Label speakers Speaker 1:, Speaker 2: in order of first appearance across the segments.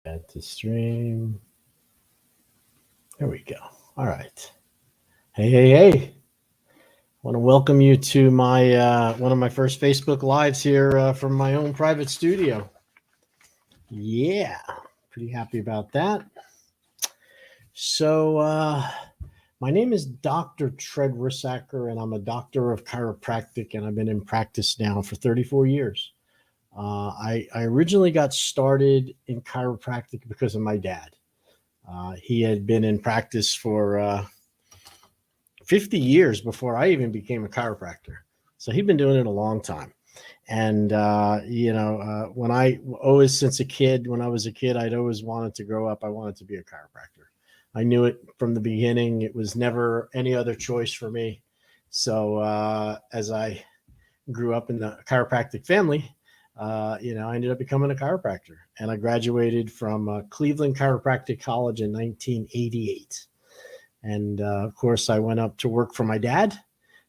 Speaker 1: Add to stream. There we go. All right. Hey. I want to welcome you to my one of my first Facebook Lives here from my own private studio. Yeah, pretty happy about that. So, my name is Dr. Tread Rissacker, and I'm a doctor of chiropractic, and I've been in practice now for 34 years. I originally got started in chiropractic because of my dad. He had been in practice for 50 years before I even became a chiropractor. So he'd been doing it a long time. And, when I always, since a kid, when I was a kid, I'd always wanted to grow up. I wanted to be a chiropractor. I knew it from the beginning. It was never any other choice for me. So as I grew up in the chiropractic family, I ended up becoming a chiropractor, and I graduated from Cleveland Chiropractic College in 1988. And of course, I went up to work for my dad,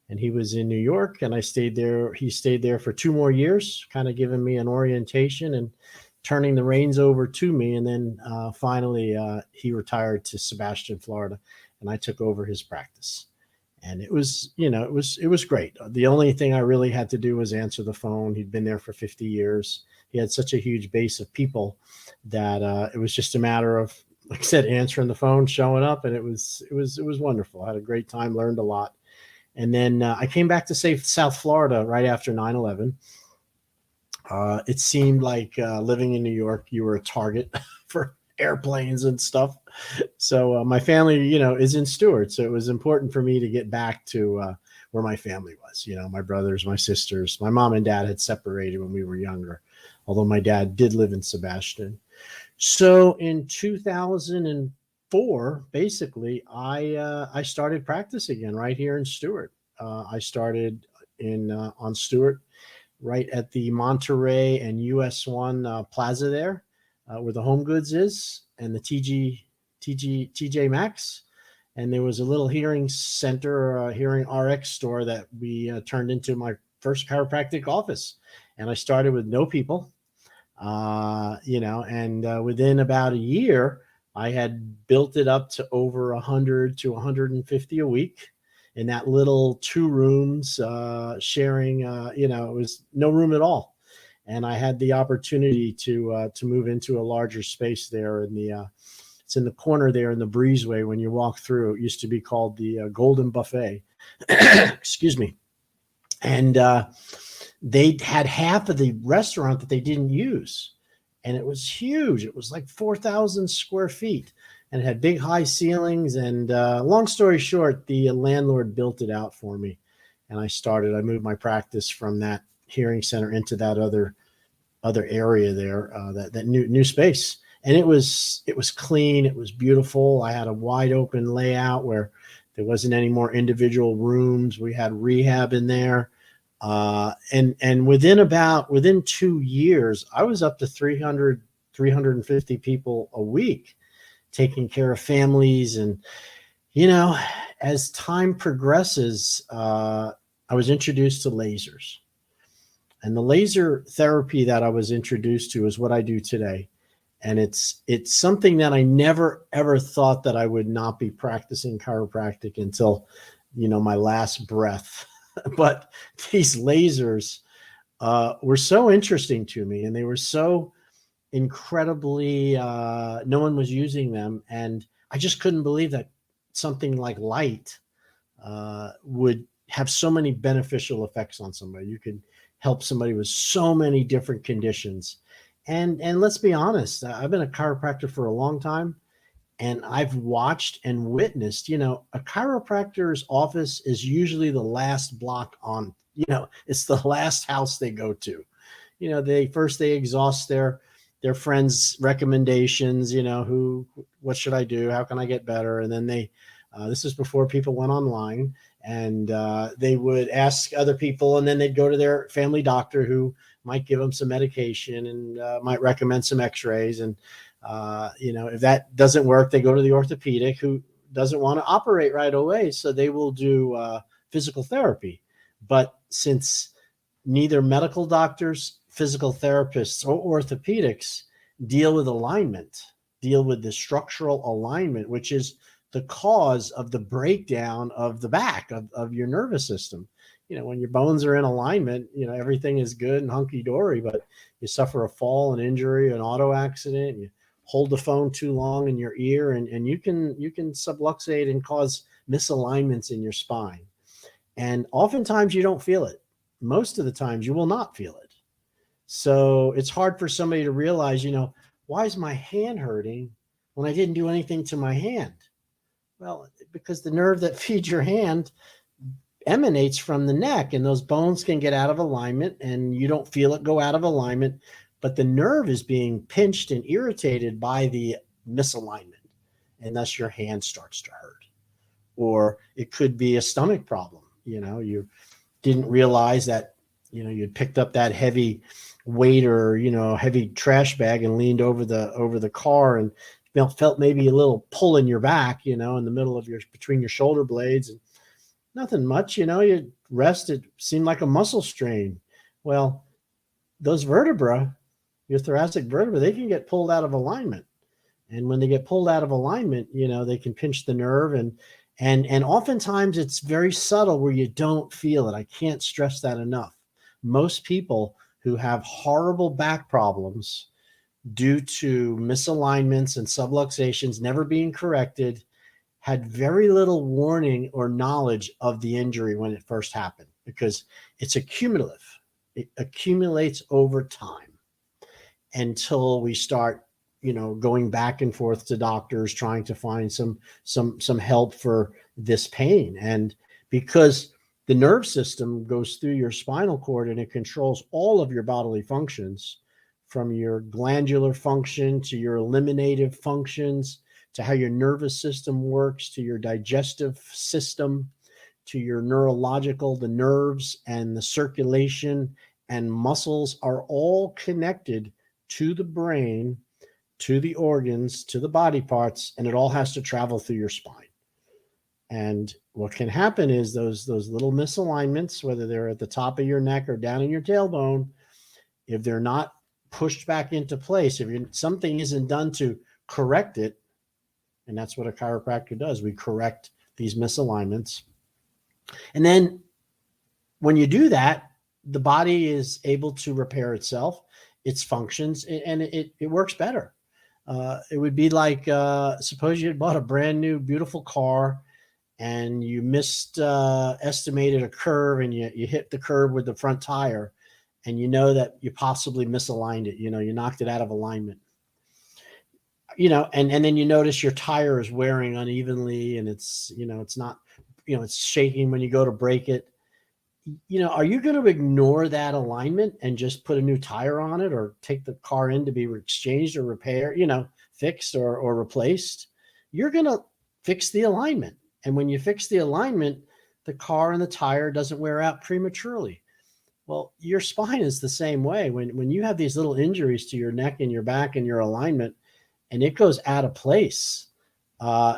Speaker 1: and he was in New York, and I stayed there. He stayed there for 2 more years, kind of giving me an orientation and turning the reins over to me. And then finally, he retired to Sebastian, Florida, and I took over his practice. And it was, it was great. The only thing I really had to do was answer the phone. He'd been there for 50 years. He had such a huge base of people that it was just a matter of, like I said, answering the phone, showing up, and it was wonderful. I had a great time, learned a lot. And then I came back to South Florida right after 9/11. It seemed like living in New York, you were a target for airplanes and stuff. So my family, is in Stuart. So it was important for me to get back to where my family was. My brothers, my sisters, my mom and dad had separated when we were younger, although my dad did live in Sebastian. So in 2004, basically, I started practice again right here in Stuart. I started on Stuart, right at the Monterey and US1 Plaza there, where the Home Goods is, and the TJ Maxx. And there was a little hearing center, hearing RX store that we turned into my first chiropractic office. And I started with no people, and within about a year, I had built it up to over 100 to 150 a week in that little 2 rooms, sharing, it was no room at all. And I had the opportunity to move into a larger space there it's in the corner there in the breezeway. When you walk through, it used to be called the Golden Buffet. Excuse me. And they had half of the restaurant that they didn't use. And it was huge. It was like 4,000 square feet. And it had big high ceilings. And long story short, the landlord built it out for me. And I moved my practice from that hearing center into that other area there, that new space. And it was clean. It was beautiful. I had a wide open layout where there wasn't any more individual rooms. We had rehab in there. And within 2 years, I was up to 350 people a week, taking care of families. And, as time progresses, I was introduced to lasers. And the laser therapy that I was introduced to is what I do today. And it's something that I never, ever thought that I would not be practicing chiropractic until, my last breath. But these lasers were so interesting to me, and they were so incredibly, no one was using them. And I just couldn't believe that something like light would have so many beneficial effects on somebody. You could help somebody with so many different conditions. And let's be honest, I've been a chiropractor for a long time, and I've watched and witnessed, a chiropractor's office is usually the last block on, it's the last house they go to. They exhaust their friends' recommendations, what should I do? How can I get better? And then this is before people went online, and they would ask other people, and then they'd go to their family doctor, who might give them some medication and might recommend some x-rays. And, if that doesn't work, they go to the orthopedic, who doesn't want to operate right away. So they will do physical therapy. But since neither medical doctors, physical therapists, or orthopedics deal with alignment, deal with the structural alignment, which is the cause of the breakdown of the back of your nervous system. When your bones are in alignment, everything is good and hunky-dory, but you suffer a fall, an injury, an auto accident, you hold the phone too long in your ear, and you can subluxate and cause misalignments in your spine. And oftentimes you don't feel it. Most of the times you will not feel it. So it's hard for somebody to realize, why is my hand hurting when I didn't do anything to my hand? Well, because the nerve that feeds your hand emanates from the neck, and those bones can get out of alignment and you don't feel it go out of alignment, but the nerve is being pinched and irritated by the misalignment, and thus your hand starts to hurt. Or it could be a stomach problem. You didn't realize that, you'd picked up that heavy weight or, heavy trash bag and leaned over the car and felt maybe a little pull in your back, in the middle of between your shoulder blades, and nothing much, you rest, it seemed like a muscle strain. Well, those vertebra, your thoracic vertebra, they can get pulled out of alignment. And when they get pulled out of alignment, they can pinch the nerve, and oftentimes it's very subtle where you don't feel it. I can't stress that enough. Most people who have horrible back problems due to misalignments and subluxations never being corrected had very little warning or knowledge of the injury when it first happened, because it's accumulative. It accumulates over time until we start, going back and forth to doctors trying to find some help for this pain. And because the nerve system goes through your spinal cord and it controls all of your bodily functions, from your glandular function to your eliminative functions, to how your nervous system works, to your digestive system, to your neurological, the nerves and the circulation and muscles are all connected to the brain, to the organs, to the body parts, and it all has to travel through your spine. And what can happen is those little misalignments, whether they're at the top of your neck or down in your tailbone, if they're not pushed back into place, if something isn't done to correct it, and that's what a chiropractor does, we correct these misalignments. And then when you do that, the body is able to repair itself, its functions, and it works better. It would be like, suppose you had bought a brand new, beautiful car and you estimated a curve, and you hit the curve with the front tire, and that you possibly misaligned it. You knocked it out of alignment. And then you notice your tire is wearing unevenly, and it's not, it's shaking when you go to brake it. Are you going to ignore that alignment and just put a new tire on it, or take the car in to be exchanged or repaired, fixed or replaced? You're going to fix the alignment. And when you fix the alignment, the car and the tire doesn't wear out prematurely. Well, your spine is the same way. When you have these little injuries to your neck and your back and your alignment, and it goes out of place,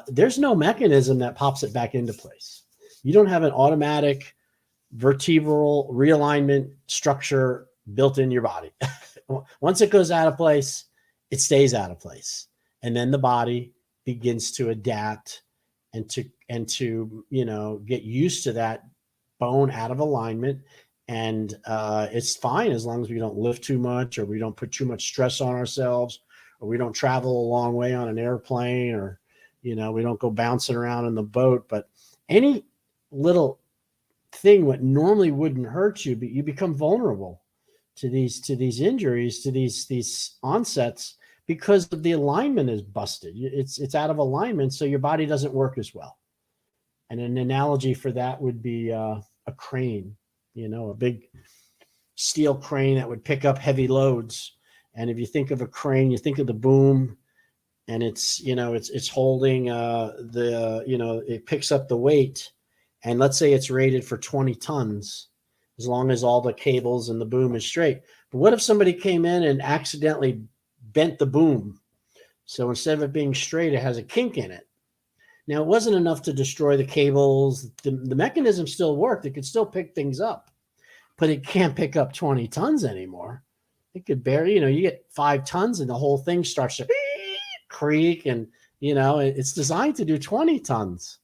Speaker 1: there's no mechanism that pops it back into place. You don't have an automatic vertebral realignment structure built in your body. Once it goes out of place, it stays out of place. And then the body begins to adapt and to get used to that bone out of alignment. And it's fine as long as we don't lift too much, or we don't put too much stress on ourselves, or we don't travel a long way on an airplane, or, we don't go bouncing around in the boat. But any little thing what normally wouldn't hurt you, but you become vulnerable to these injuries, to these onsets, because of the alignment is busted. It's out of alignment, so your body doesn't work as well. And an analogy for that would be a crane, a big steel crane that would pick up heavy loads. And if you think of a crane, you think of the boom, and it's holding it picks up the weight. And let's say it's rated for 20 tons, as long as all the cables and the boom is straight. But what if somebody came in and accidentally bent the boom? So instead of it being straight, it has a kink in it. Now, it wasn't enough to destroy the cables. The mechanism still worked. It could still pick things up, but it can't pick up 20 tons anymore. It could barely, you get 5 tons and the whole thing starts to creak, and it's designed to do 20 tons.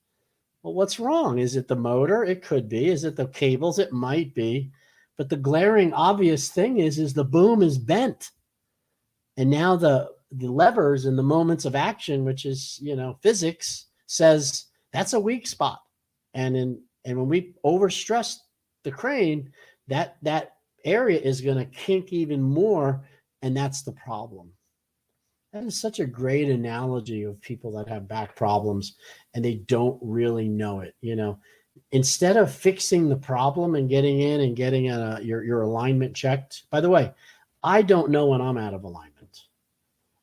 Speaker 1: Well, what's wrong? Is it the motor? It could be. Is it the cables? It might be. But the glaring obvious thing is the boom is bent. And now the levers and the moments of action, which is, physics, says that's a weak spot. And when we overstress the crane, that area is going to kink even more, and that's the problem. That is such a great analogy of people that have back problems and they don't really know it. Instead of fixing the problem and getting in and getting your alignment checked. By the way, I don't know when I'm out of alignment.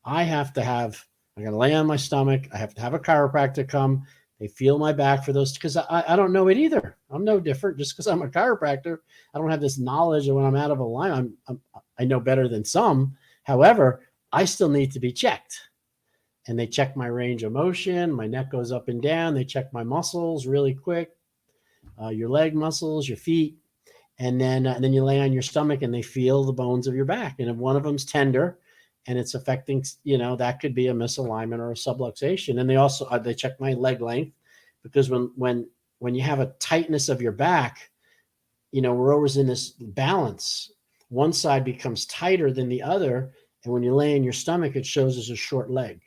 Speaker 1: I got to lay on my stomach. I have to have a chiropractor come. They feel my back for those, because I don't know it either. I'm no different. Just because I'm a chiropractor, I don't have this knowledge of when I'm out of alignment. I know better than some. However, I still need to be checked. And they check my range of motion. My neck goes up and down. They check my muscles really quick, your leg muscles, your feet. And then you lay on your stomach and they feel the bones of your back. And if one of them's tender and it's affecting, that could be a misalignment or a subluxation. And they also, they check my leg length, because when you have a tightness of your back, we're always in this balance. One side becomes tighter than the other. And when you lay in your stomach, it shows as a short leg.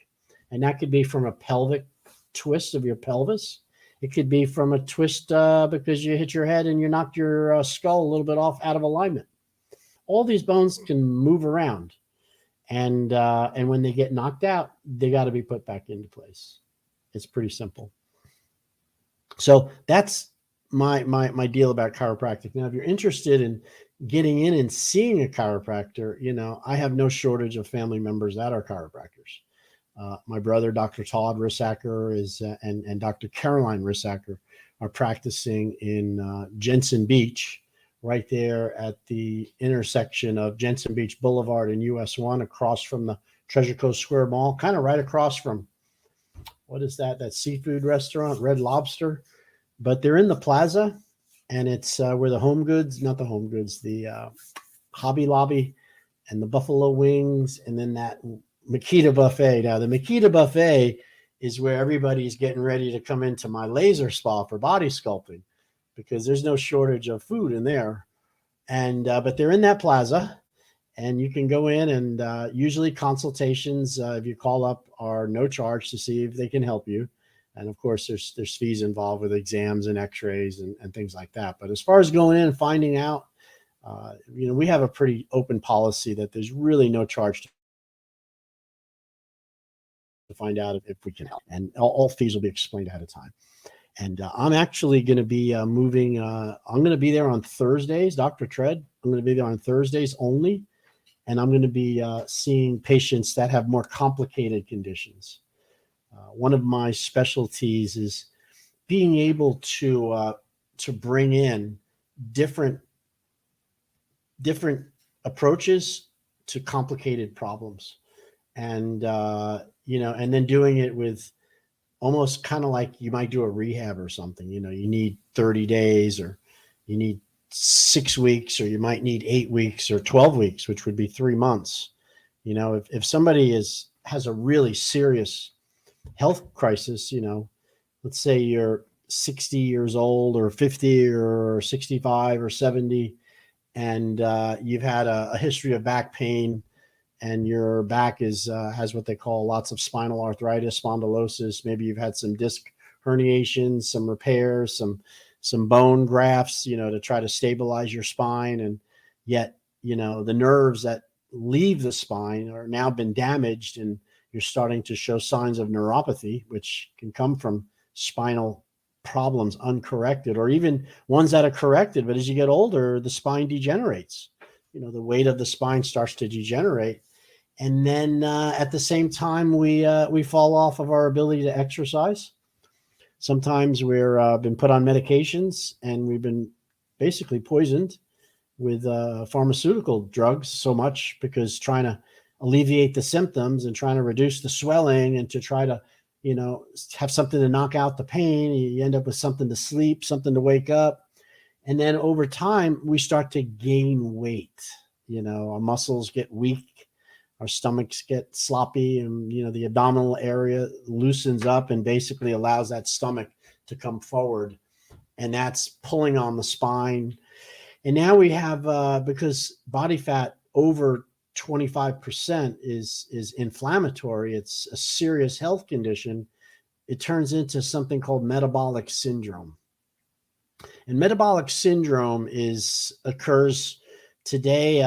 Speaker 1: And that could be from a pelvic twist of your pelvis. It could be from a twist because you hit your head and you knocked your skull a little bit out of alignment. All these bones can move around. And when they get knocked out, they got to be put back into place. It's pretty simple. So that's my deal about chiropractic. Now, if you're interested in getting in and seeing a chiropractor, I have no shortage of family members that are chiropractors. My brother, Dr. Todd Rissacker, and Dr. Caroline Rissacker are practicing in Jensen Beach, right there at the intersection of Jensen Beach Boulevard and US 1, across from the Treasure Coast Square Mall, kind of right across from, what is that seafood restaurant, Red Lobster. But they're in the plaza, and it's where the the Hobby Lobby and the Buffalo Wings, and then that Makita Buffet. Now, the Makita Buffet is where everybody's getting ready to come into my laser spa for body sculpting, because there's no shortage of food in there. And but they're in that plaza, and you can go in, and usually consultations, if you call up, are no charge to see if they can help you. And of course, there's fees involved with exams and x-rays and things like that. But as far as going in and finding out, we have a pretty open policy that there's really no charge to find out if we can help. And all fees will be explained ahead of time. And I'm actually going to be moving. I'm going to be there on Thursdays, Dr. Tread. I'm going to be there on Thursdays only. And I'm going to be seeing patients that have more complicated conditions. One of my specialties is being able to bring in different approaches to complicated problems, and and then doing it with almost kind of like you might do a rehab or something. You need 30 days, or you need 6 weeks, or you might need 8 weeks or 12 weeks, which would be 3 months. If somebody has a really serious health crisis, let's say you're 60 years old or 50 or 65 or 70, and you've had a history of back pain, and your back has what they call lots of spinal arthritis, spondylosis. Maybe you've had some disc herniations, some repairs, some bone grafts, to try to stabilize your spine. And yet, the nerves that leave the spine are now been damaged, and you're starting to show signs of neuropathy, which can come from spinal problems uncorrected, or even ones that are corrected. But as you get older, the spine degenerates. The weight of the spine starts to degenerate. And then at the same time, we fall off of our ability to exercise. Sometimes we're been put on medications, and we've been basically poisoned with pharmaceutical drugs so much, because trying to alleviate the symptoms and trying to reduce the swelling and to try to, have something to knock out the pain, you end up with something to sleep, something to wake up. And then over time, we start to gain weight. Our muscles get weak, our stomachs get sloppy, and the abdominal area loosens up and basically allows that stomach to come forward, and that's pulling on the spine. And now we have, because body fat over 25% is inflammatory, it's a serious health condition. It turns into something called metabolic syndrome. And metabolic syndrome occurs today,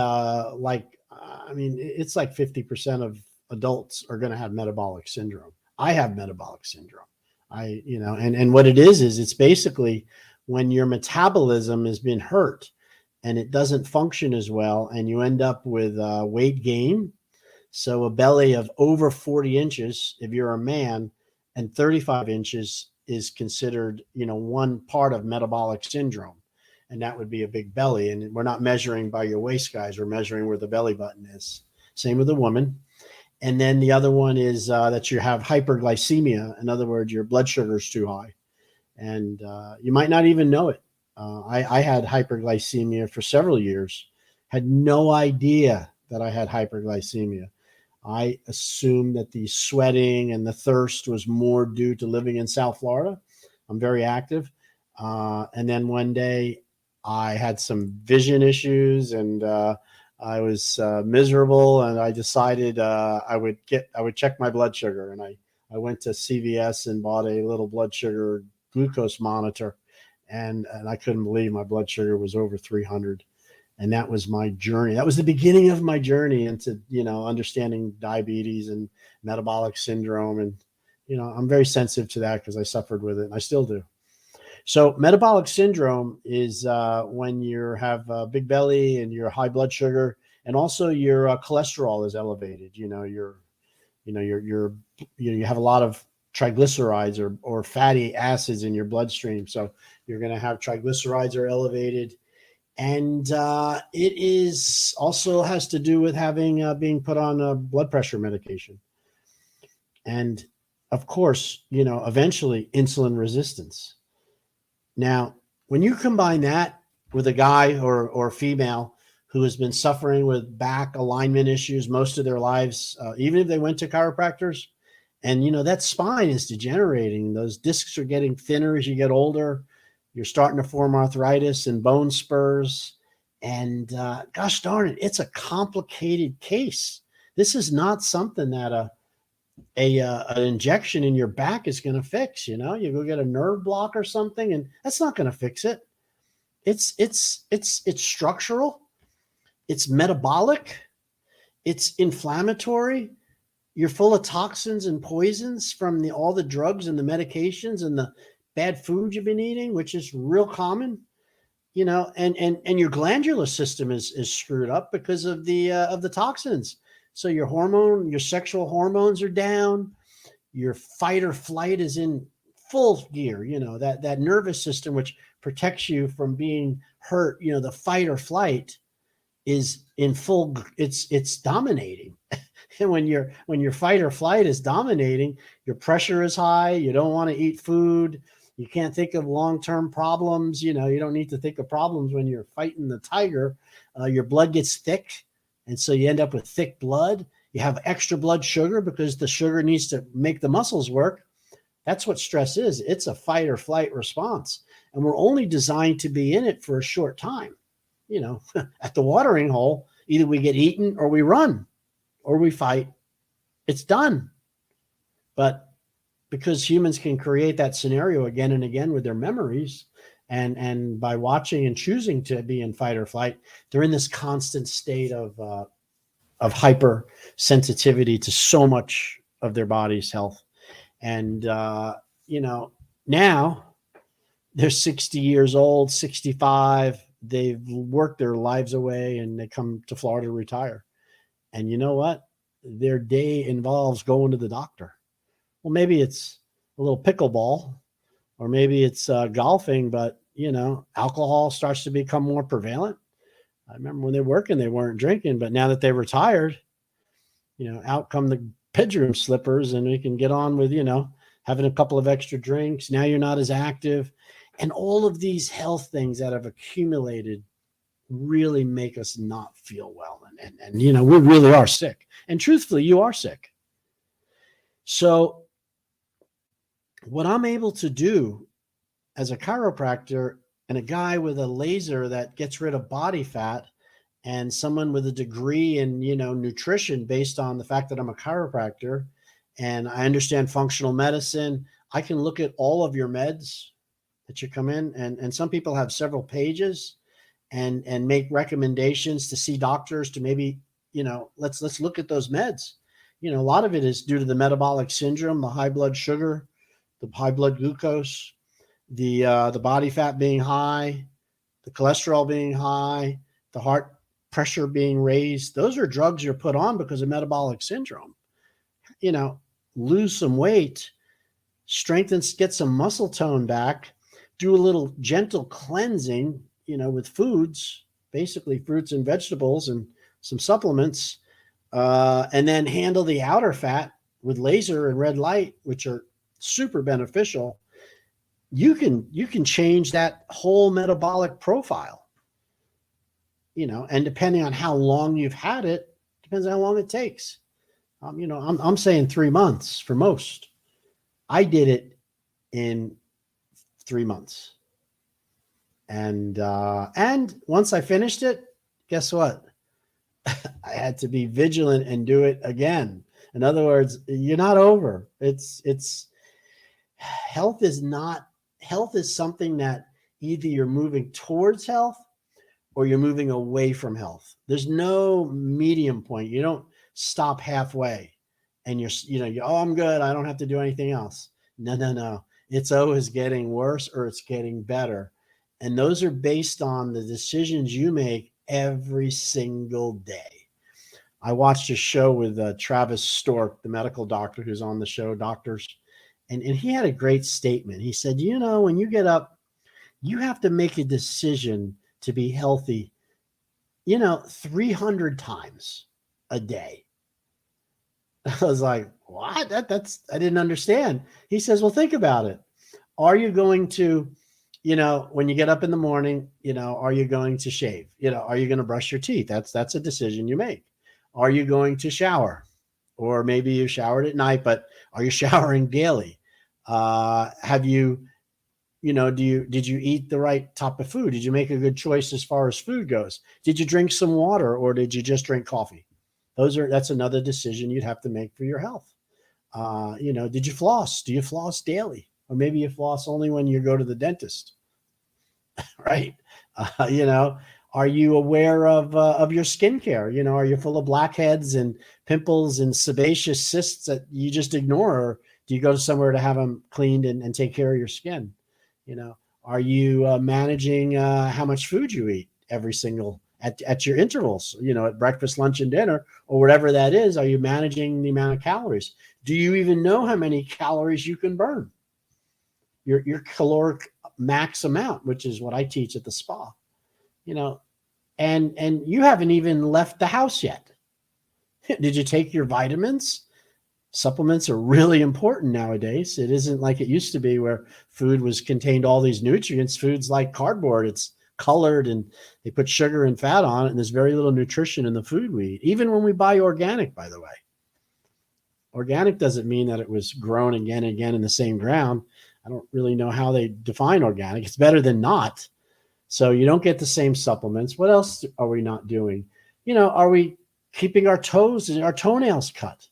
Speaker 1: it's like 50% of adults are going to have metabolic syndrome. I have metabolic syndrome. And what it is it's basically when your metabolism has been hurt and it doesn't function as well, and you end up with weight gain. So a belly of over 40 inches, if you're a man, and 35 inches is considered, one part of metabolic syndrome. And that would be a big belly. And we're not measuring by your waist, guys. We're measuring where the belly button is. Same with a woman. And then the other one is that you have hyperglycemia. In other words, your blood sugar is too high. And you might not even know it. I had hyperglycemia for several years, had no idea that I had hyperglycemia. I assumed that the sweating and the thirst was more due to living in South Florida. I'm very active. And then one day I had some vision issues, and I was miserable, and I decided I would check my blood sugar. And I went to CVS and bought a little blood sugar glucose monitor, and I couldn't believe my blood sugar was over 300. And that was my journey. That was the beginning of my journey into, understanding diabetes and metabolic syndrome. And, I'm very sensitive to that because I suffered with it, and I still do. So metabolic syndrome is when you have a big belly and your high blood sugar, and also your cholesterol is elevated. You have a lot of triglycerides or fatty acids in your bloodstream. So you're going to have triglycerides are elevated. And it is also has to do with having being put on a blood pressure medication. And of course, eventually insulin resistance. Now, when you combine that with a guy or female who has been suffering with back alignment issues most of their lives, even if they went to chiropractors, and, that spine is degenerating. Those discs are getting thinner as you get older. You're starting to form arthritis and bone spurs. And gosh darn it, it's a complicated case. This is not something that an injection in your back is going to fix. You go get a nerve block or something, and that's not going to fix it. It's structural. It's metabolic. It's inflammatory. You're full of toxins and poisons from all the drugs and the medications and the bad food you've been eating, which is real common, and your glandular system is screwed up because of the toxins. So your sexual hormones are down, your fight or flight is in full gear, that nervous system, which protects you from being hurt, the fight or flight is in full, it's dominating. And when your fight or flight is dominating, your pressure is high, you don't want to eat food. You can't think of long-term problems. You don't need to think of problems when you're fighting the tiger. Your blood gets thick, and so you end up with thick blood. You have extra blood sugar because the sugar needs to make the muscles work. That's what stress is. It's a fight or flight response, and we're only designed to be in it for a short time. At the watering hole, either we get eaten or we run or we fight. It's done. But because humans can create that scenario again and again with their memories, and by watching and choosing to be in fight or flight, they're in this constant state of hypersensitivity to so much of their body's health. And now they're 60 years old, 65. They've worked their lives away, and they come to Florida to retire. And you know what? Their day involves going to the doctor. Well, maybe it's a little pickleball, or maybe it's golfing, but, alcohol starts to become more prevalent. I remember when they were working, they weren't drinking, but now that they're retired, out come the bedroom slippers, and we can get on with, having a couple of extra drinks. Now you're not as active. And all of these health things that have accumulated really make us not feel well. And you know, we really are sick. And truthfully, you are sick. So what I'm able to do as a chiropractor and a guy with a laser that gets rid of body fat and someone with a degree in, you know, nutrition based on the fact that I'm a chiropractor and I understand functional medicine, I can look at all of your meds that you come in, and some people have several pages and make recommendations to see doctors to maybe, you know, let's look at those meds. You know, a lot of it is due to the metabolic syndrome, the high blood sugar, the high blood glucose, the body fat being high, the cholesterol being high, the heart pressure being raised. Those are drugs you're put on because of metabolic syndrome. You know, lose some weight, strengthen, get some muscle tone back, do a little gentle cleansing, you know, with foods, basically fruits and vegetables and some supplements, and then handle the outer fat with laser and red light, which are super beneficial. You can change that whole metabolic profile, you know, and depending on how long you've had it, depends on how long it takes. You know, I'm saying 3 months for most. I did it in 3 months. And once I finished it, guess what? I had to be vigilant and do it again. In other words, you're not over. It's health is something that either you're moving towards health or you're moving away from health. There's no medium point. You don't stop halfway and oh, I'm good. I don't have to do anything else. No. It's always getting worse or it's getting better. And those are based on the decisions you make every single day. I watched a show with Travis Stork, the medical doctor who's on the show, Doctors. And he had a great statement. He said, you know, when you get up, you have to make a decision to be healthy, you know, 300 times a day. I was like, what? I didn't understand. He says, well, think about it. Are you going to, you know, when you get up in the morning, you know, are you going to shave? You know, are you going to brush your teeth? That's a decision you make. Are you going to shower? Or maybe you showered at night, but are you showering daily? Have you, you know, did you eat the right type of food? Did you make a good choice as far as food goes? Did you drink some water or did you just drink coffee? That's another decision you'd have to make for your health. You know, did you floss? Do you floss daily? Or maybe you floss only when you go to the dentist, right? You know, are you aware of your skincare? You know, are you full of blackheads and pimples and sebaceous cysts that you just ignore? Or do you go to somewhere to have them cleaned and take care of your skin? You know, are you managing how much food you eat every single at your intervals, you know, at breakfast, lunch, and dinner, or whatever that is? Are you managing the amount of calories? Do you even know how many calories you can burn? Your caloric max amount, which is what I teach at the spa, you know, and you haven't even left the house yet. Did you take your vitamins? Supplements are really important nowadays. It isn't like it used to be where food contained all these nutrients. Food's like cardboard. It's colored and they put sugar and fat on it, and there's very little nutrition in the food we eat. Even when we buy organic, by the way. Organic doesn't mean that it was grown again and again in the same ground. I don't really know how they define organic. It's better than not. So you don't get the same supplements. What else are we not doing? You know, are we keeping our toes and our toenails cut?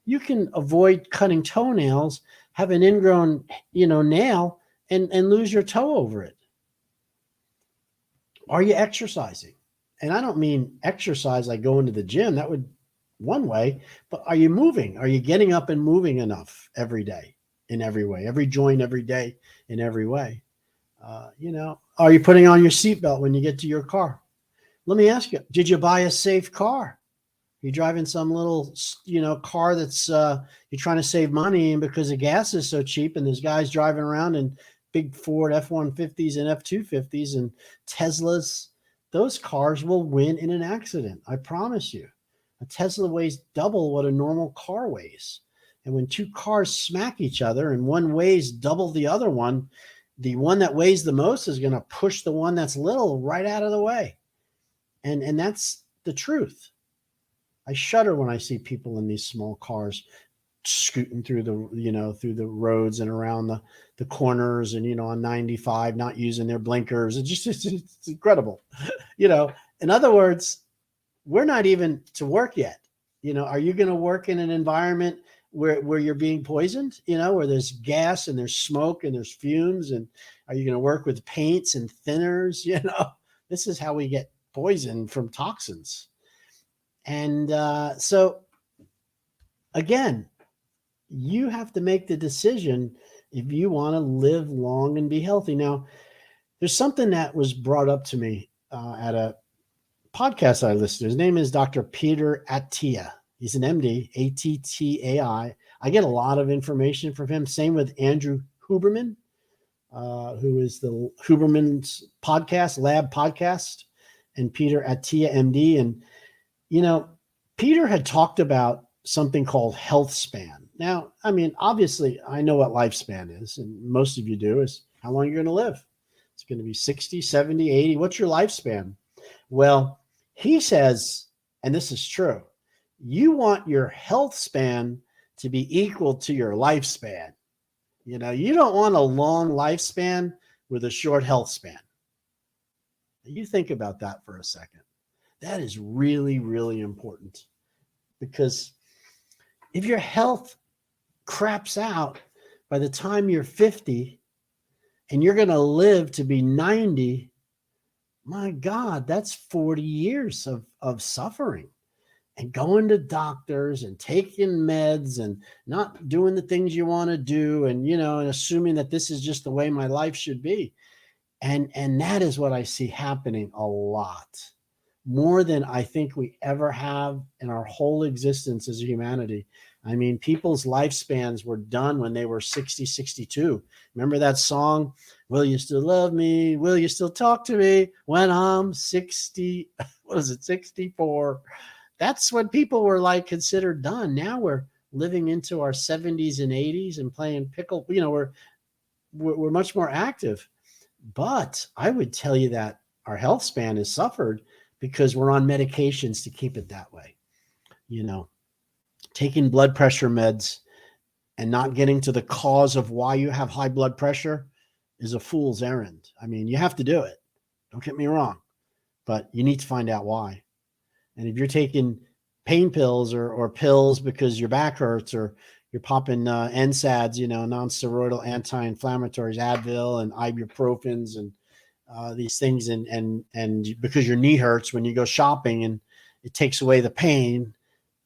Speaker 1: You can avoid cutting toenails, have an ingrown, you know, nail and lose your toe over it. Are you exercising? And I don't mean exercise like going to the gym. That would one way, but are you moving? Are you getting up and moving enough every day in every way, every joint, every day in every way? You know, are you putting on your seatbelt when you get to your car? Let me ask you, did you buy a safe car? You're driving some little, you know, car that's you're trying to save money, and because the gas is so cheap, and there's guys driving around in big Ford F-150s and F-250s and Teslas, those cars will win in an accident. I promise you. A Tesla weighs double what a normal car weighs. And when two cars smack each other and one weighs double the other one, the one that weighs the most is going to push the one that's little right out of the way. And that's the truth. I shudder when I see people in these small cars scooting through through the roads and around the corners and, on 95, not using their blinkers. It's incredible. In other words, we're not even to work yet. Are you going to work in an environment where you're being poisoned, where there's gas and there's smoke and there's fumes? And are you going to work with paints and thinners? This is how we get poisoned from toxins. And so again, you have to make the decision if you want to live long and be healthy. Now, there's something that was brought up to me at a podcast I listened to. His name is Dr. Peter Attia. He's an MD, Attai. I get a lot of information from him. Same with Andrew Huberman, who is the Huberman's podcast, Lab Podcast, and Peter Attia, MD. And, Peter had talked about something called health span. Now, obviously, I know what lifespan is, and most of you do, is how long you're going to live. It's going to be 60, 70, 80. What's your lifespan? Well, he says, and this is true, you want your health span to be equal to your lifespan. You don't want a long lifespan with a short health span. You think about that for a second. That is really, really important, because if your health craps out by the time you're 50 and you're going to live to be 90, my God, that's 40 years of suffering and going to doctors and taking meds and not doing the things you want to do, and, and assuming that this is just the way my life should be. And that is what I see happening a lot, more than I think we ever have in our whole existence as a humanity. People's lifespans were done when they were 60, 62. Remember that song, Will You Still Love Me? Will You Still Talk to Me when I'm 60? What is it, 64? That's when people were considered done. Now we're living into our 70s and 80s and playing pickle. We're much more active. But I would tell you that our health span has suffered because we're on medications to keep it that way. Taking blood pressure meds and not getting to the cause of why you have high blood pressure is a fool's errand. You have to do it. Don't get me wrong, but you need to find out why. And if you're taking pain pills or pills because your back hurts, or you're popping NSAIDs, non-steroidal anti-inflammatories, Advil and ibuprofens and these things, and because your knee hurts when you go shopping and it takes away the pain,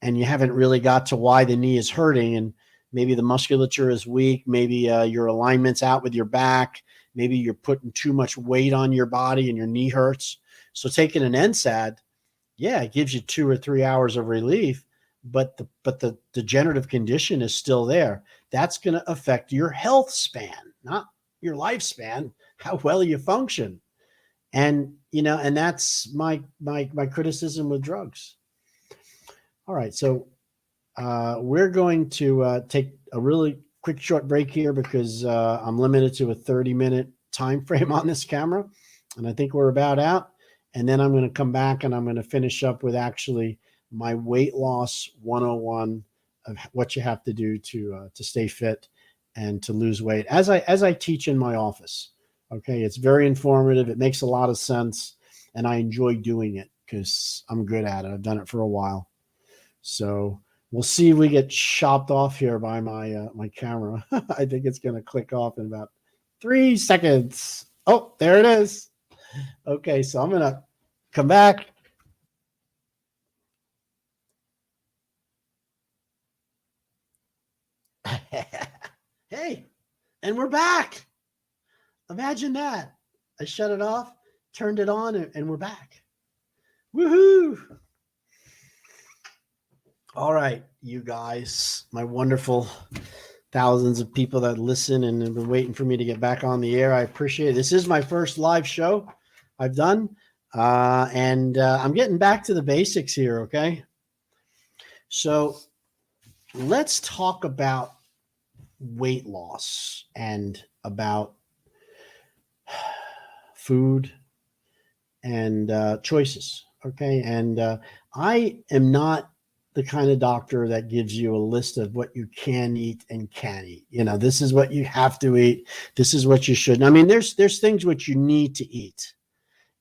Speaker 1: and you haven't really got to why the knee is hurting, and maybe the musculature is weak, maybe your alignment's out with your back, maybe you're putting too much weight on your body and your knee hurts. So taking an NSAID, yeah, it gives you 2 or 3 hours of relief, but the degenerative condition is still there. That's going to affect your health span, not your lifespan, how well you function. And and that's my criticism with drugs. All right, so we're going to take a really quick short break here because I'm limited to a 30-minute time frame on this camera, and I think we're about out. And then I'm going to come back and I'm going to finish up with actually my weight loss 101 of what you have to do to stay fit and to lose weight as I teach in my office. Okay, it's very informative. It makes a lot of sense, and I enjoy doing it because I'm good at it. I've done it for a while. So we'll see if we get chopped off here by my camera. I think it's going to click off in about 3 seconds. Oh, there it is. Okay, so I'm going to come back. Hey, and we're back. Imagine that. I shut it off, turned it on, and we're back. Woohoo! All right, you guys, my wonderful thousands of people that listen and have been waiting for me to get back on the air. I appreciate it. This is my first live show I've done, and I'm getting back to the basics here, okay? So let's talk about weight loss and about food and choices. Okay. And I am not the kind of doctor that gives you a list of what you can eat and can't eat. This is what you have to eat. This is what you shouldn't. I mean, there's things which you need to eat.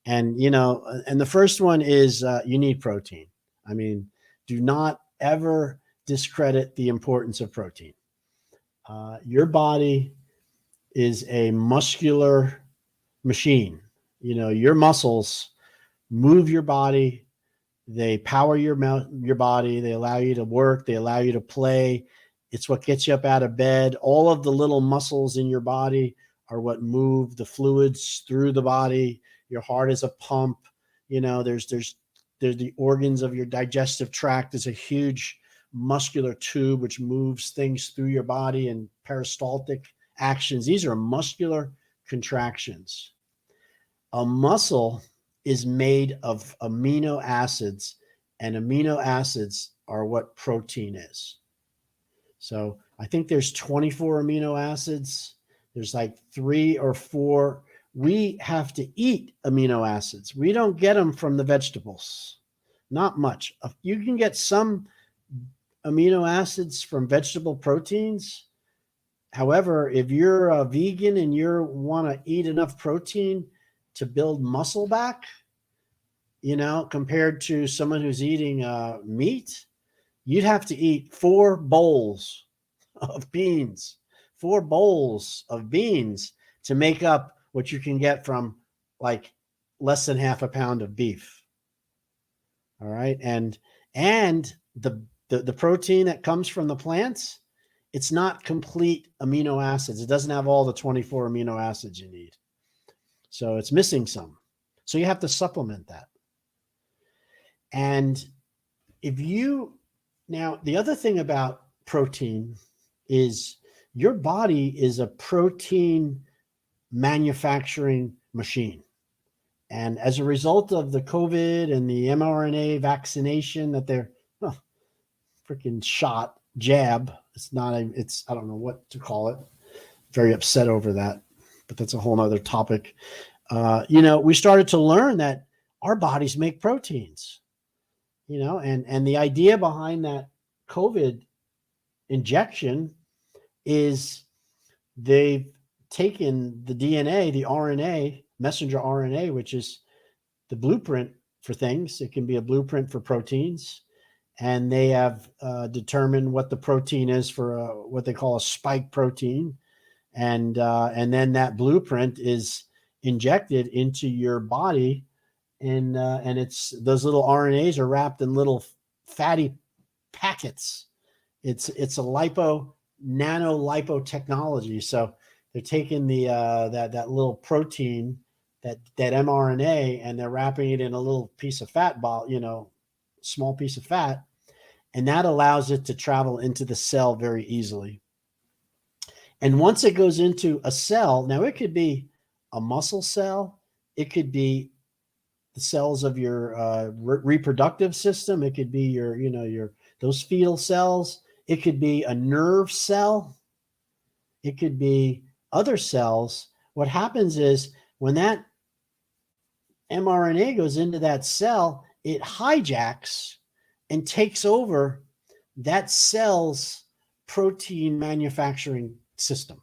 Speaker 1: And, and the first one is you need protein. I mean, do not ever discredit the importance of protein. Your body is a muscular machine. Your muscles move your body. They power your body. They allow you to work. They allow you to play. It's what gets you up out of bed. All of the little muscles in your body are what move the fluids through the body. Your heart is a pump. There's the organs of your digestive tract. There's a huge muscular tube which moves things through your body and peristaltic actions. These are muscular contractions. A muscle is made of amino acids, and amino acids are what protein is. So I think there's 24 amino acids. There's like 3 or 4. We have to eat amino acids. We don't get them from the vegetables. Not much. You can get some amino acids from vegetable proteins. However, if you're a vegan and you want to eat enough protein to build muscle back, compared to someone who's eating meat, you'd have to eat 4 bowls of beans, 4 bowls of beans to make up what you can get from like less than half a pound of beef. All right. And the protein that comes from the plants, it's not complete amino acids. It doesn't have all the 24 amino acids you need. So it's missing some. So you have to supplement that. And now the other thing about protein is your body is a protein manufacturing machine. And as a result of the COVID and the mRNA vaccination that they're freaking jab, I don't know what to call it. Very upset over that, but that's a whole nother topic. We started to learn that our bodies make proteins, and the idea behind that COVID injection is they've taken the DNA, the RNA, messenger RNA, which is the blueprint for things. It can be a blueprint for proteins. And they have determined what the protein is for what they call a spike protein. And then that blueprint is injected into your body. And it's those little RNAs are wrapped in little fatty packets. It's a nano lipo technology. So they're taking that little protein, that mRNA, and they're wrapping it in a little piece of fat ball, small piece of fat, and that allows it to travel into the cell very easily. And once it goes into a cell, now it could be a muscle cell, it could be the cells of your reproductive system, it could be your those fetal cells, it could be a nerve cell, it could be other cells. What happens is when that mRNA goes into that cell, it hijacks and takes over that cell's protein manufacturing system.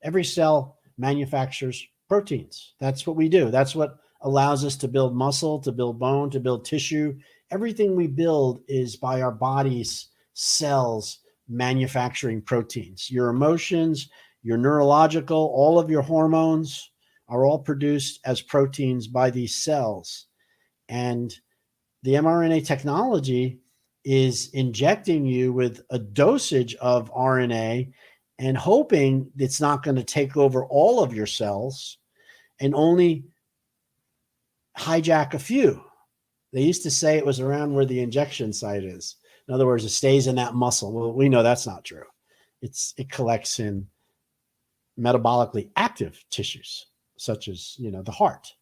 Speaker 1: Every cell manufactures proteins. That's what we do. That's what allows us to build muscle, to build bone, to build tissue. Everything we build is by our body's cells manufacturing proteins. Your emotions, your neurological, all of your hormones are all produced as proteins by these cells. And the mRNA technology is injecting you with a dosage of RNA and hoping it's not going to take over all of your cells and only hijack a few. They used to say it was around where the injection site is. In other words, it stays in that muscle. Well, we know that's not true. It collects in metabolically active tissues, such as the heart,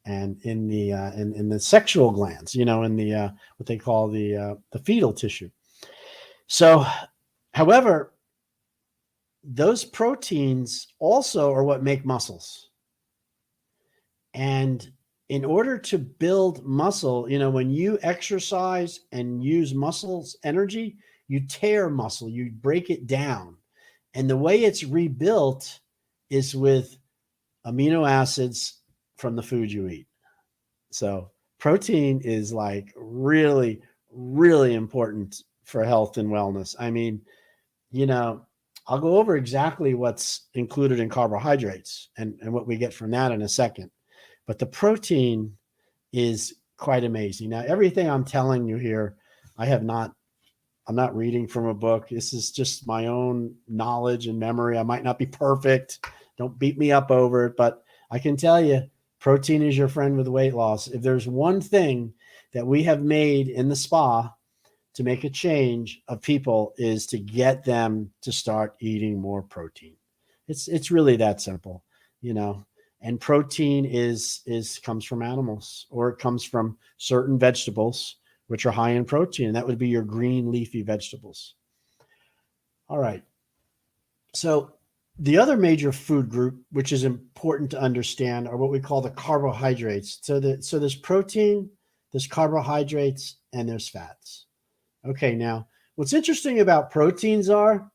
Speaker 1: and in the sexual glands, in the what they call the fetal tissue. So, however, those proteins also are what make muscles. And in order to build muscle, when you exercise and use muscles energy, you tear muscle, you break it down. And the way it's rebuilt is with amino acids from the food you eat. So protein is like really, really important for health and wellness. I mean, I'll go over exactly what's included in carbohydrates and what we get from that in a second. But the protein is quite amazing. Now, everything I'm telling you here, I'm not reading from a book. This is just my own knowledge and memory. I might not be perfect. Don't beat me up over it, but I can tell you protein is your friend with weight loss. If there's one thing that we have made in the spa to make a change of people is to get them to start eating more protein. It's really that simple, And protein comes from animals, or it comes from certain vegetables, which are high in protein. And that would be your green leafy vegetables. All right. So the other major food group, which is important to understand, are what we call the carbohydrates. So there's protein, there's carbohydrates, and there's fats. Okay, now what's interesting about proteins are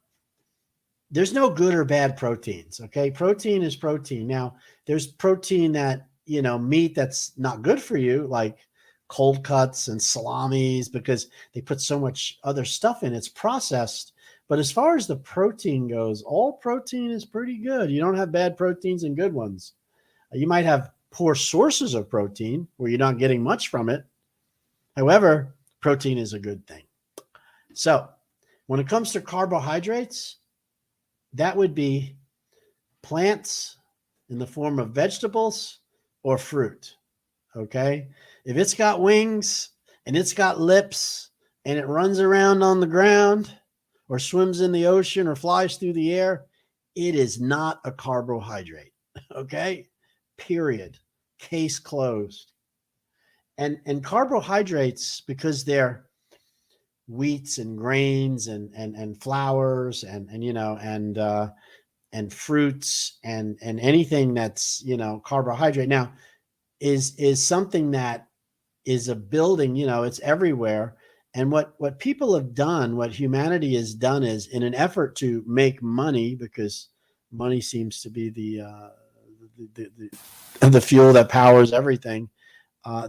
Speaker 1: there's no good or bad proteins. Okay, protein is protein. Now there's protein that, meat that's not good for you, like cold cuts and salamis, because they put so much other stuff in. It's processed. But as far as the protein goes, all protein is pretty good. You don't have bad proteins and good ones. You might have poor sources of protein where you're not getting much from it. However, protein is a good thing. So when it comes to carbohydrates, that would be plants in the form of vegetables or fruit. Okay. If it's got wings and it's got lips and it runs around on the ground or swims in the ocean or flies through the air, it is not a carbohydrate. Okay. Period. Case closed. And carbohydrates, because they're wheats and grains and flours and fruits and anything that's, carbohydrate now is something that is a building, it's everywhere. And what people have done, what humanity has done, is in an effort to make money, because money seems to be the fuel that powers everything.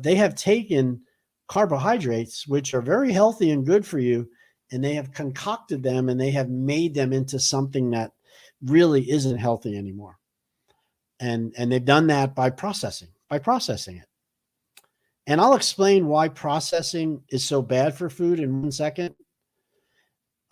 Speaker 1: They have taken carbohydrates, which are very healthy and good for you, and they have concocted them and they have made them into something that really isn't healthy anymore. And they've done that by processing it. And I'll explain why processing is so bad for food in 1 second.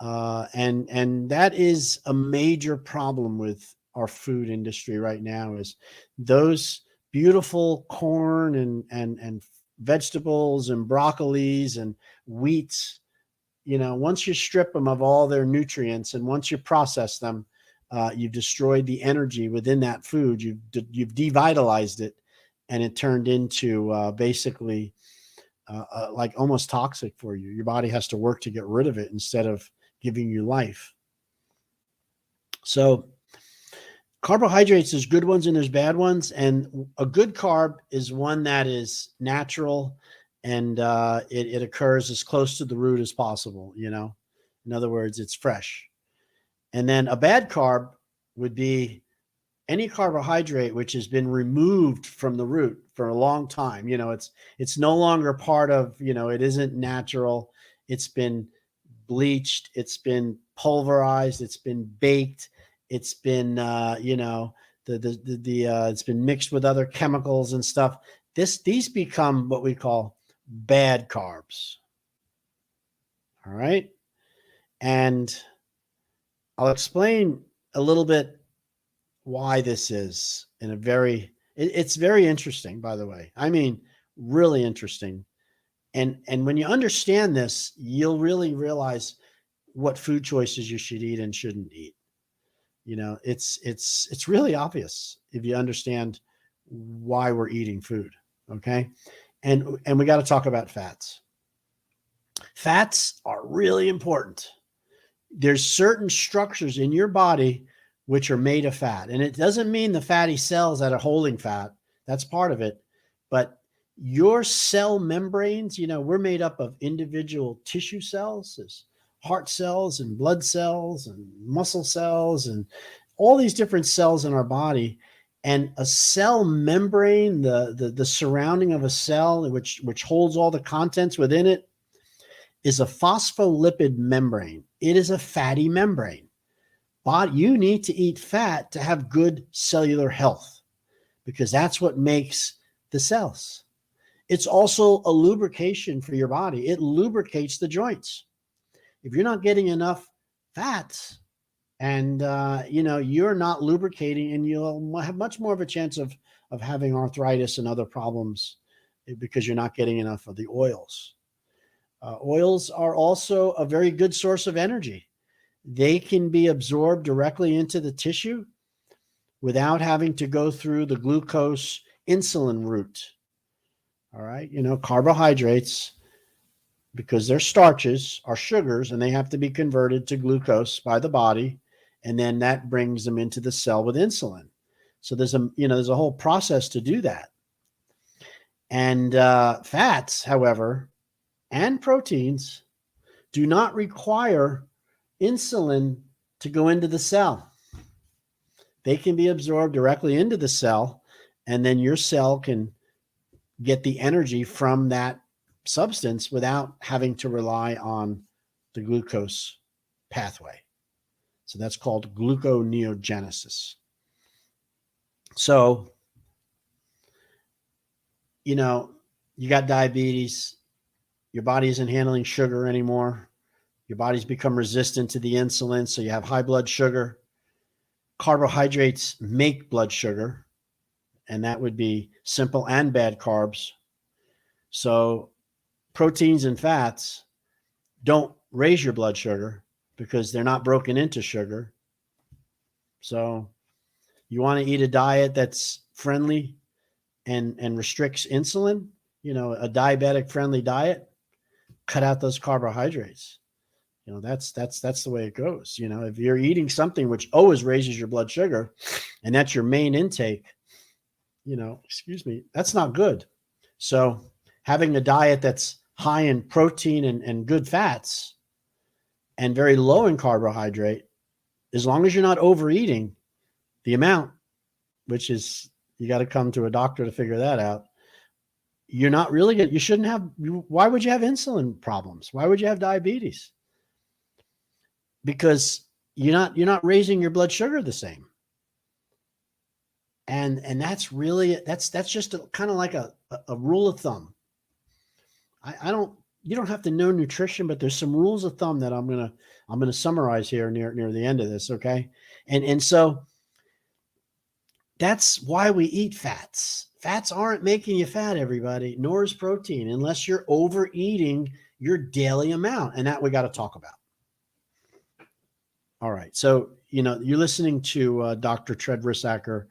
Speaker 1: And that is a major problem with our food industry right now, is those beautiful corn and vegetables and broccolis and wheats. Once you strip them of all their nutrients and once you process them, you've destroyed the energy within that food. You've devitalized it, and it turned into basically like almost toxic for you. Your body has to work to get rid of it instead of giving you life. So carbohydrates, there's good ones and there's bad ones. And a good carb is one that is natural and it occurs as close to the root as possible. In other words, it's fresh. And then a bad carb would be any carbohydrate which has been removed from the root for a long time. It's no longer part of, it isn't natural. It's been bleached. It's been pulverized. It's been baked. It's been, it's been mixed with other chemicals and stuff. These become what we call bad carbs. All right. And I'll explain a little bit why this is it's very interesting, by the way. I mean, really interesting. And when you understand this, you'll really realize what food choices you should eat and shouldn't eat. It's really obvious if you understand why we're eating food. Okay. And we got to talk about fats. Fats are really important. There's certain structures in your body which are made of fat. And it doesn't mean the fatty cells that are holding fat. That's part of it. But Your cell membranes, we're made up of individual tissue cells. There's heart cells and blood cells and muscle cells and all these different cells in our body. And a cell membrane, the surrounding of a cell, which holds all the contents within it, is a phospholipid membrane. It is a fatty membrane. But you need to eat fat to have good cellular health, because that's what makes the cells. It's also a lubrication for your body. It lubricates the joints. If you're not getting enough fats and you're not lubricating, and you'll have much more of a chance of having arthritis and other problems because you're not getting enough of the oils. Oils are also a very good source of energy. They can be absorbed directly into the tissue without having to go through the glucose insulin route. All right. Carbohydrates, because they're starches, are sugars, and they have to be converted to glucose by the body. And then that brings them into the cell with insulin. So there's a whole process to do that. And fats, however, and proteins do not require insulin to go into the cell. They can be absorbed directly into the cell, and then your cell can get the energy from that substance without having to rely on the glucose pathway. So that's called gluconeogenesis. So, you got diabetes, your body isn't handling sugar anymore. Your body's become resistant to the insulin, so you have high blood sugar. Carbohydrates make blood sugar, and that would be simple and bad carbs. So proteins and fats don't raise your blood sugar because they're not broken into sugar. So you want to eat a diet that's friendly and restricts insulin, a diabetic friendly diet, cut out those carbohydrates. That's the way it goes. If you're eating something which always raises your blood sugar and that's your main intake, that's not good. So having a diet that's high in protein and good fats and very low in carbohydrate, as long as you're not overeating the amount, which is, you got to come to a doctor to figure that out. You're not really good. You shouldn't have. Why would you have insulin problems? Why would you have diabetes? Because you're not raising your blood sugar the same. And that's just kind of like a rule of thumb. You don't have to know nutrition, but there's some rules of thumb that I'm gonna summarize here near the end of this. Okay. And so that's why we eat fats. Fats aren't making you fat, everybody, nor is protein, unless you're overeating your daily amount. And that we got to talk about. All right. So, you're listening to Dr. Tread Rissacker.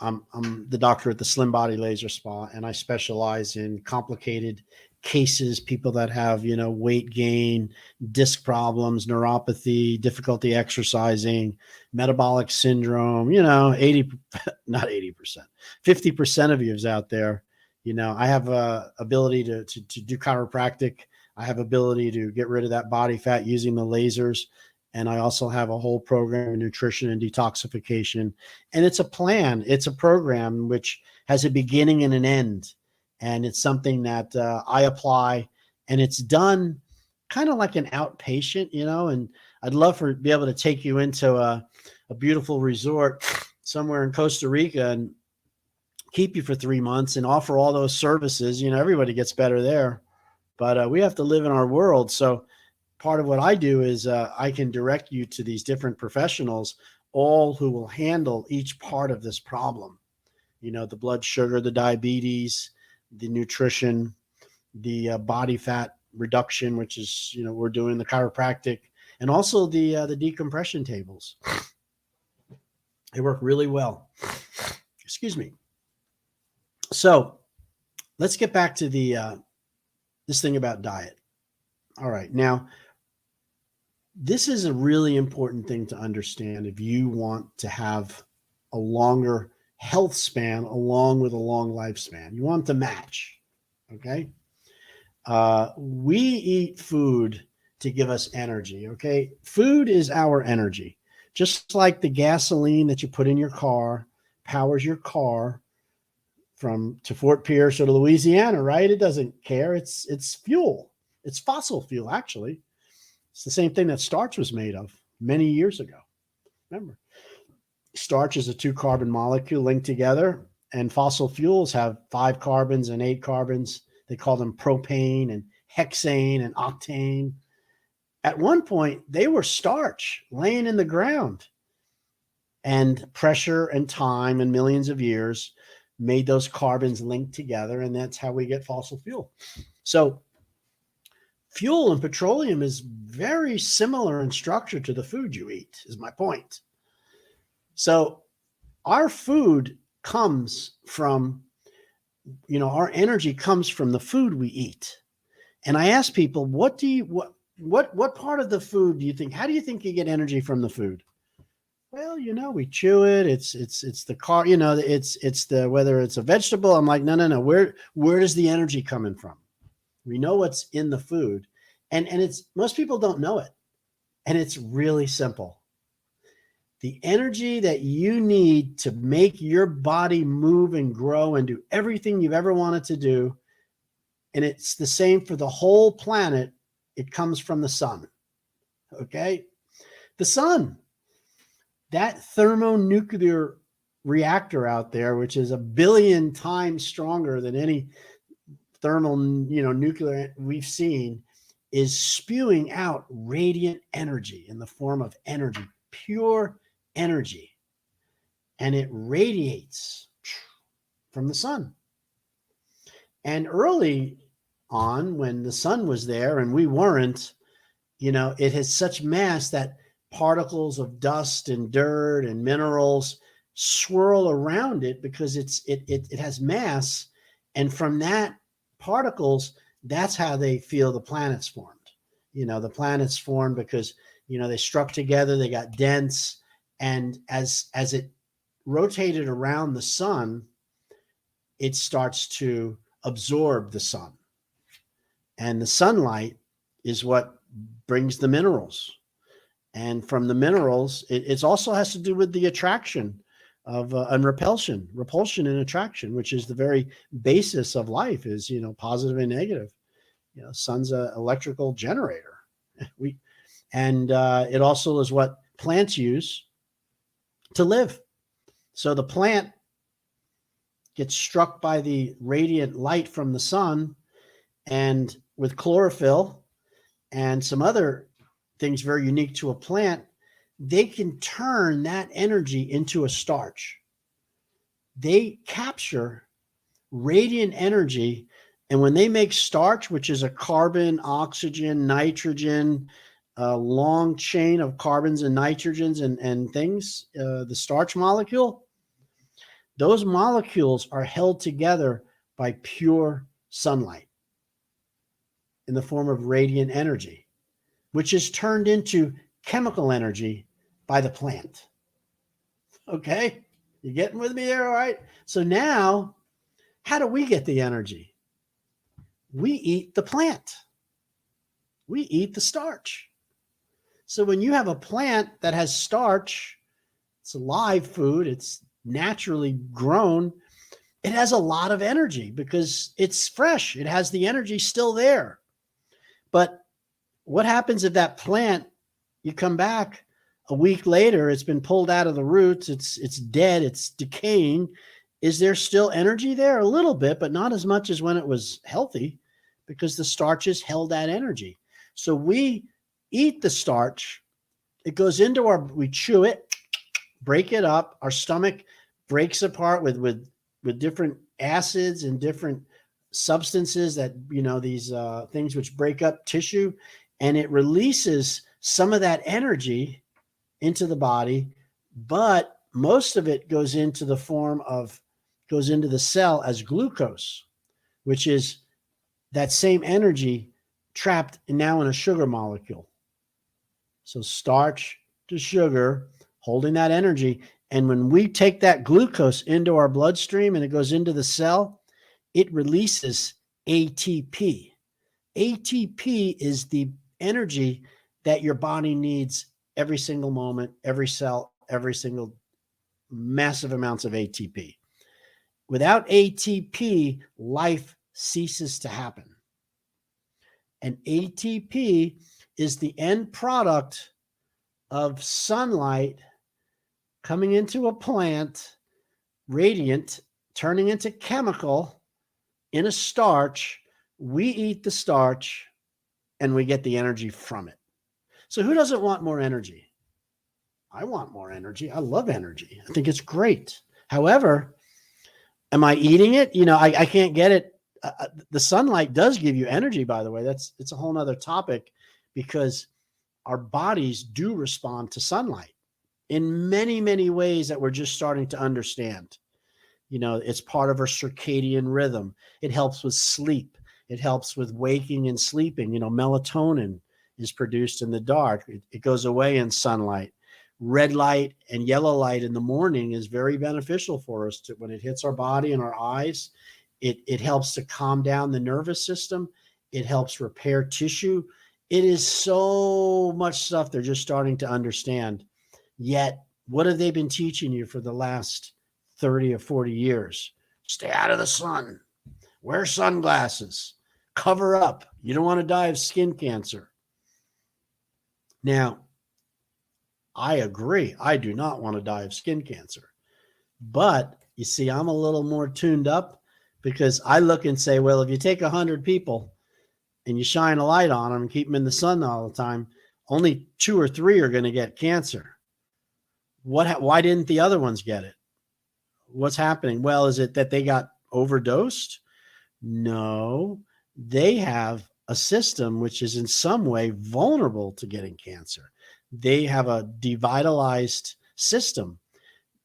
Speaker 1: I'm the doctor at the Slim Body Laser Spa, and I specialize in complicated cases, people that have, weight gain, disc problems, neuropathy, difficulty exercising, metabolic syndrome, 80, not 80%, 50% of you is out there. I have a ability to do chiropractic. I have ability to get rid of that body fat using the lasers. And I also have a whole program of nutrition and detoxification. And it's a plan. It's a program which has a beginning and an end. And it's something that I apply, and it's done kind of like an outpatient, and I'd love to be able to take you into a beautiful resort somewhere in Costa Rica and keep you for 3 months and offer all those services. Everybody gets better there, but we have to live in our world. So part of what I do is I can direct you to these different professionals, all who will handle each part of this problem. The blood sugar, the diabetes, the nutrition, the body fat reduction, which is, we're doing the chiropractic, and also the decompression tables. They work really well. Excuse me. So let's get back to this thing about diet. All right. Now, this is a really important thing to understand if you want to have a longer health span along with a long lifespan. You want to match. Okay. We eat food to give us energy. Okay. Food is our energy. Just like the gasoline that you put in your car powers your car from to Fort Pierce or to Louisiana, right? It doesn't care. It's fuel. It's fossil fuel, actually. It's the same thing that starch was made of many years ago. Remember, starch is a two carbon molecule linked together, and fossil fuels have 5 carbons and 8 carbons. They call them propane and hexane and octane. At one point, they were starch laying in the ground, and pressure and time and millions of years made those carbons link together, and that's how we get fossil fuel. So fuel and petroleum is very similar in structure to the food you eat, is my point. So our food comes from, our energy comes from the food we eat. And I ask people, what part of the food do you think, how do you think you get energy from the food? Well, we chew it. It's the car, it's the, whether it's a vegetable. I'm like, no. Where does the energy coming from? We know what's in the food, and it's, most people don't know it. And it's really simple. The energy that you need to make your body move and grow and do everything you've ever wanted to do, and it's the same for the whole planet, it comes from the sun. Okay? The sun. That thermonuclear reactor out there, which is 1 billion times stronger than any thermal, nuclear we've seen, is spewing out radiant energy in the form of energy, pure energy. And it radiates from the sun. And early on, when the sun was there and we weren't, it has such mass that particles of dust and dirt and minerals swirl around it because it has mass. And from that particles, that's how they feel the planets formed. The planets formed because, they struck together, they got dense. And as it rotated around the sun, it starts to absorb the sun. And the sunlight is what brings the minerals. And from the minerals, it also has to do with the attraction of and repulsion and attraction, which is the very basis of life, is, positive and negative. Sun's an electrical generator. It also is what plants use to live. So the plant gets struck by the radiant light from the sun, and with chlorophyll and some other things very unique to a plant, they can turn that energy into a starch. They capture radiant energy, and when they make starch, which is a carbon, oxygen, nitrogen, a long chain of carbons and nitrogens and things, the starch molecule, those molecules are held together by pure sunlight in the form of radiant energy, which is turned into chemical energy by the plant. Okay? You getting with me there? All right. So now, how do we get the energy? We eat the plant. We eat the starch. So when you have a plant that has starch, it's a live food, it's naturally grown, it has a lot of energy because it's fresh. It has the energy still there. But what happens if that plant, you come back a week later, it's been pulled out of the roots, it's dead, it's decaying. Is there still energy there? A little bit, but not as much as when it was healthy, because the starches held that energy. So we eat the starch, it goes into we chew it, break it up, our stomach breaks apart with different acids and different substances that, these things which break up tissue, and it releases some of that energy into the body, but most of it goes into the cell as glucose, which is that same energy trapped now in a sugar molecule. So starch to sugar, holding that energy. And when we take that glucose into our bloodstream and it goes into the cell, it releases ATP. ATP is the energy that your body needs every single moment, every cell, every single massive amounts of ATP. Without ATP, life ceases to happen. And ATP is the end product of sunlight coming into a plant, radiant, turning into chemical in a starch. We eat the starch and we get the energy from it. So who doesn't want more energy? I want more energy. I love energy. I think it's great. However, am I eating it? I can't get it. The sunlight does give you energy, by the way. It's a whole nother topic, because our bodies do respond to sunlight in many, many ways that we're just starting to understand. It's part of our circadian rhythm. It helps with sleep. It helps with waking and sleeping. Melatonin is produced in the dark. It goes away in sunlight. Red light and yellow light in the morning is very beneficial for us when it hits our body and our eyes. It helps to calm down the nervous system. It helps repair tissue. It is so much stuff they're just starting to understand. Yet, what have they been teaching you for the last 30 or 40 years? Stay out of the sun. Wear sunglasses. Cover up. You don't want to die of skin cancer. Now, I agree. I do not want to die of skin cancer. But you see, I'm a little more tuned up, because I look and say, well, if you take 100 people and you shine a light on them and keep them in the sun all the time, only 2 or 3 are going to get cancer. Why didn't the other ones get it? What's happening? Well, is it that they got overdosed? No, they have a system which is in some way vulnerable to getting cancer. They have a devitalized system,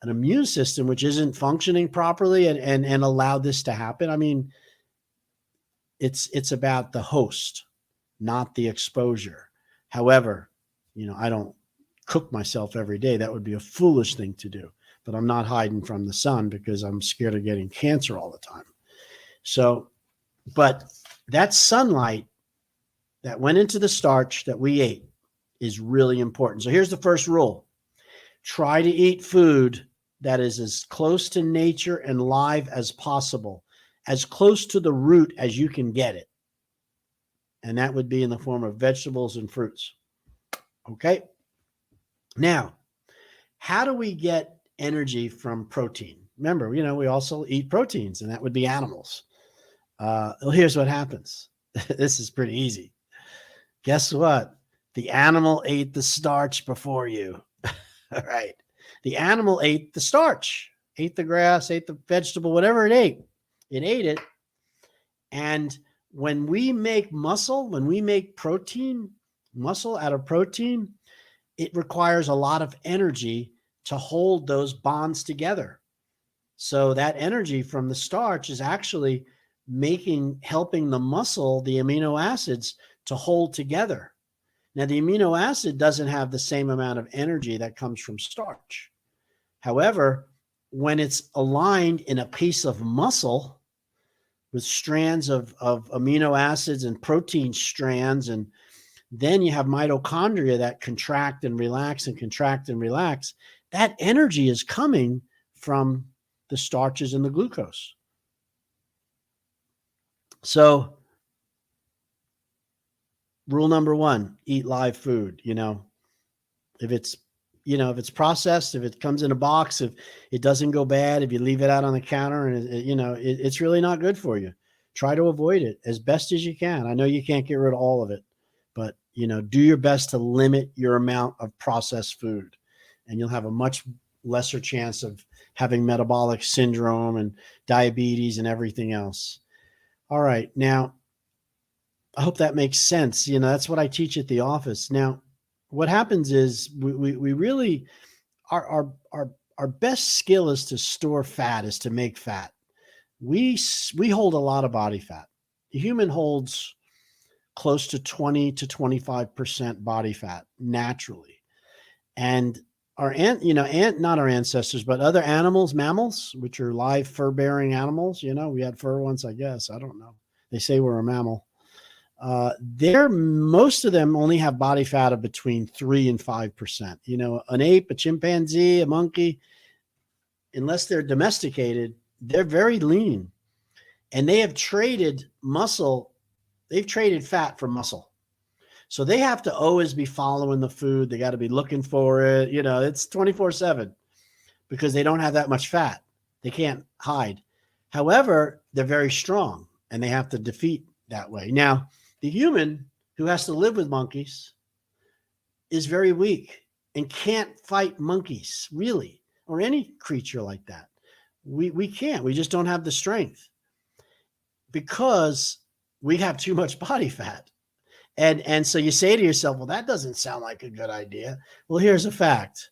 Speaker 1: an immune system which isn't functioning properly and allowed this to happen. I mean, it's about the host, not the exposure. However, I don't cook myself every day. That would be a foolish thing to do. But I'm not hiding from the sun because I'm scared of getting cancer all the time. So, but that sunlight that went into the starch that we ate is really important. So here's the first rule. Try to eat food that is as close to nature and live as possible, as close to the root as you can get it. And that would be in the form of vegetables and fruits. Okay? Now, how do we get energy from protein? Remember, we also eat proteins, and that would be animals. Well, here's what happens. This is pretty easy. Guess what? The animal ate the starch before you. All right. The animal ate the starch, ate the grass, ate the vegetable, whatever it ate. It ate it. And when we make muscle, when we make muscle out of protein, it requires a lot of energy to hold those bonds together. So that energy from the starch is actually helping the muscle, the amino acids, to hold together. Now, the amino acid doesn't have the same amount of energy that comes from starch. However, when it's aligned in a piece of muscle with strands of amino acids and protein strands, and then you have mitochondria that contract and relax and contract and relax, that energy is coming from the starches and the glucose. So rule number 1, eat live food. If it's processed, if it comes in a box, if it doesn't go bad, if you leave it out on the counter and it's really not good for you, try to avoid it as best as you can. I know you can't get rid of all of it, but do your best to limit your amount of processed food, and you'll have a much lesser chance of having metabolic syndrome and diabetes and everything else. All right. Now, I hope that makes sense. That's what I teach at the office. Now, what happens is we really, our best skill is to store fat, is to make fat. We hold a lot of body fat. The human holds close to 20 to 25% body fat naturally. And not our ancestors, but other animals, mammals, which are live fur-bearing animals. We had fur once, I guess. I don't know. They say we're a mammal. Most of them only have body fat of between 3 and 5%. You know, an ape, a chimpanzee, a monkey, unless they're domesticated, they're very lean. And they have traded muscle, they've traded fat for muscle. So they have to always be following the food. They got to be looking for it. You know, it's 24/7 because they don't have that much fat. They can't hide. However, they're very strong and they have to defeat that way. Now, the human who has to live with monkeys is very weak and can't fight monkeys, really, or any creature like that. We can't. We just don't have the strength because we have too much body fat. And so you say to yourself, well, that doesn't sound like a good idea. Well, here's a fact.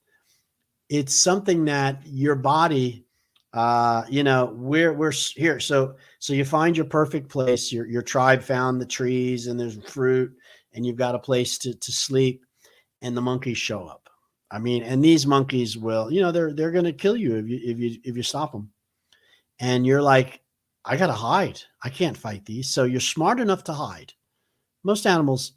Speaker 1: It's something that your body, you know, we're here. So you find your perfect place. Your tribe found the trees and there's fruit and you've got a place to sleep and the monkeys show up. I mean, and these monkeys will, you know, they're going to kill you if you stop them. And you're like, I got to hide. I can't fight these. So you're smart enough to hide. Most animals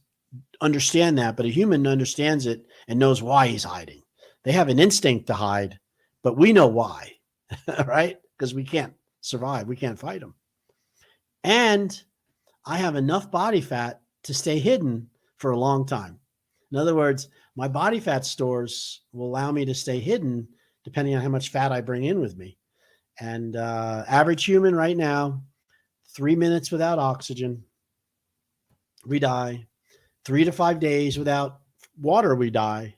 Speaker 1: understand that, but a human understands it and knows why he's hiding. They have an instinct to hide, but we know why, right? Because we can't survive. We can't fight them. And I have enough body fat to stay hidden for a long time. In other words, my body fat stores will allow me to stay hidden depending on how much fat I bring in with me. And average human right now, 3 minutes without oxygen, we die. 3 to 5 days without water, we die.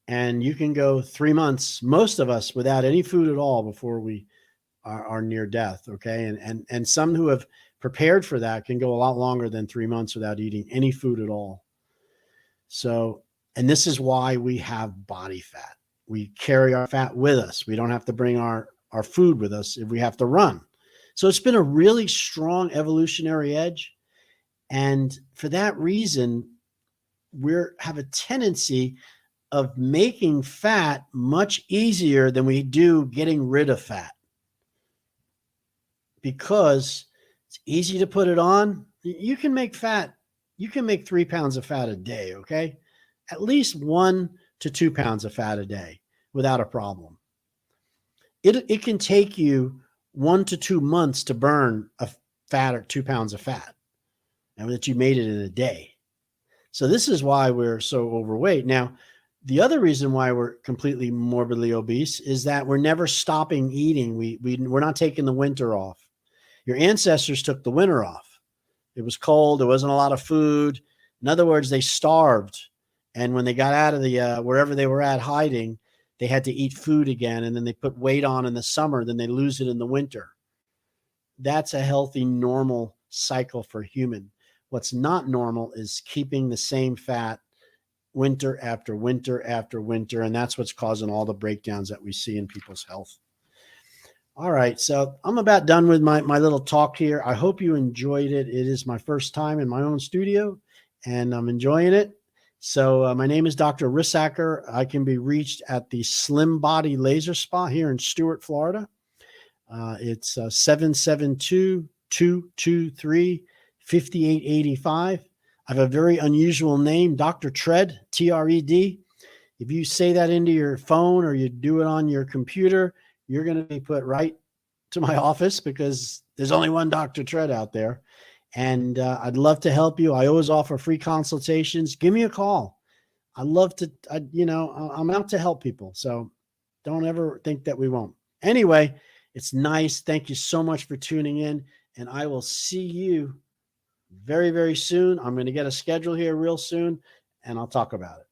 Speaker 1: And you can go 3 months, most of us, without any food at all before we are near death. Okay. And some who have prepared for that can go a lot longer than 3 months without eating any food at all. So, and this is why we have body fat. We carry our fat with us. We don't have to bring our food with us if we have to run. So it's been a really strong evolutionary edge. And for that reason, we have a tendency of making fat much easier than we do getting rid of fat. Because it's easy to put it on. You can make fat. You can make 3 pounds of fat a day, okay? At least 1 to 2 pounds of fat a day without a problem. It can take you 1 to 2 months to burn a fat or 2 pounds of fat, and that you made it in a day. So this is why we're so overweight. Now, the other reason why we're completely morbidly obese is that we're never stopping eating. We're not taking the winter off. Your ancestors took the winter off. It was cold. There wasn't a lot of food. In other words, they starved. And when they got out of the wherever they were at hiding, they had to eat food again. And then they put weight on in the summer. Then they lose it in the winter. That's a healthy, normal cycle for human. What's not normal is keeping the same fat winter after winter after winter. And that's what's causing all the breakdowns that we see in people's health. All right. So I'm about done with my little talk here. I hope you enjoyed it. It is my first time in my own studio and I'm enjoying it. So my name is Dr. Rissacker. I can be reached at the Slim Body Laser Spa here in Stuart, Florida. It's 772-223-5885. I have a very unusual name, Dr. Tred, T-R-E-D. If you say that into your phone or you do it on your computer, you're going to be put right to my office because there's only one Dr. Tred out there. And I'd love to help you. I always offer free consultations. Give me a call. I love to, I'm out to help people. So don't ever think that we won't. Anyway, it's nice. Thank you so much for tuning in. And I will see you very, very soon. I'm going to get a schedule here real soon and I'll talk about it.